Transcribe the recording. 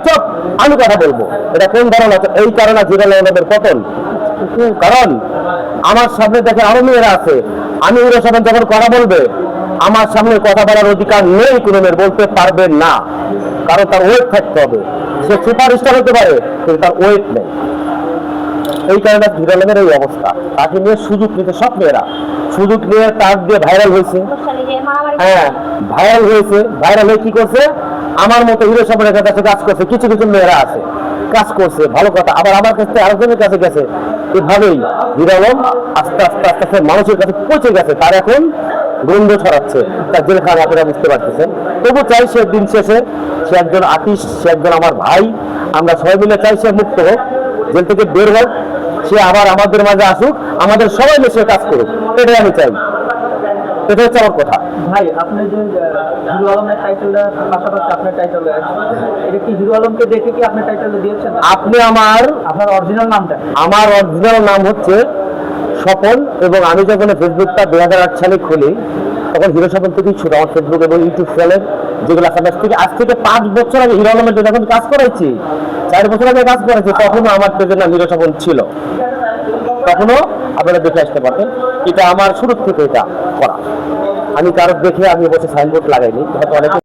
চুপ, আমি কথা বলবো। এটা কোন ধারণা? এই কারণে জিরালাদের পতন। কারণ আমার সামনে দেখে আরো মেয়েরা আছে, আমি হিরো সাহেব যখন কথা বলবে আমার সামনে কথা বলার অধিকার নেই, কোনো মেয়ের বলতে পারবে না, কারণ তার ওয়েট থাকতে হবে। সে সুপারস্টার হতে পারে কিন্তু তার ওয়েট নেই। এই কারণে হিরালাদের এই অবস্থা। তাকে নিয়ে সুযোগ নিতে সব মেয়েরা সুযোগ নিয়ে তার দিয়ে ভাইরাল হয়েছে। হ্যাঁ, ভাইরাল হয়েছে। ভাইরাল হয়ে কি করছে? আমার মতো হিরো সাহেবের কাছে কাজ করছে, কিছু কিছু মেয়েরা আছে কাজ করছে, ভালো কথা। আবার আমার কাছে আরেকজনের কাছে গেছে। এভাবেই হিরো আলম আস্তে আস্তে আস্তে আস্তে মানুষের কাছে পৌঁছে গেছে। তার এখন গন্ধ ছড়াচ্ছে, তার জেলখানা আপনারা বুঝতে পারতেছেন। তবু চাই সে দিন শেষে সে একজন আর্টিস্ট, সে একজন আমার ভাই। আমরা সবাই মিলে চাই সে মুক্ত হোক, জেল থেকে বের হোক, সে আবার আমাদের মাঝে আসুক, আমাদের সবাই মিলে কাজ করুক, এটাই আমি চাই। এটা হচ্ছে আমার কথা। ভাই, আপনি যে হিরো আলমের টাইটেলটা পাশাপাশি আপনার টাইটেল, এটা কি হিরো আলমকে দেখে কি আপনি টাইটেলটা দিয়েছেন? আপনি আপনার অরিজিনাল নামটা? আমার অরিজিনাল নাম হচ্ছে স্বপন, এবং আমি যখন ফেসবুকটা 2008 সালে খুলি তখন হিরো স্বপন থেকেই ছিল আমার ফেসবুক এবং ইউটিউব চ্যানেল, যেগুলো আজ থেকে 5 বছর আগে হিরো আলমের জন্য এখন কাজ করাইছি, 4 বছর আগে কাজ করেছি, তখনও আমার পেজের নাম হিরো স্বপন ছিল। তখনও আপনারা দেখে আসতে পারতেন। এটা আমার শুরু থেকে এটা করা। আমি কারো দেখে আমি বসে সাইনবোর্ড লাগাইনি, হয়তো অনেকে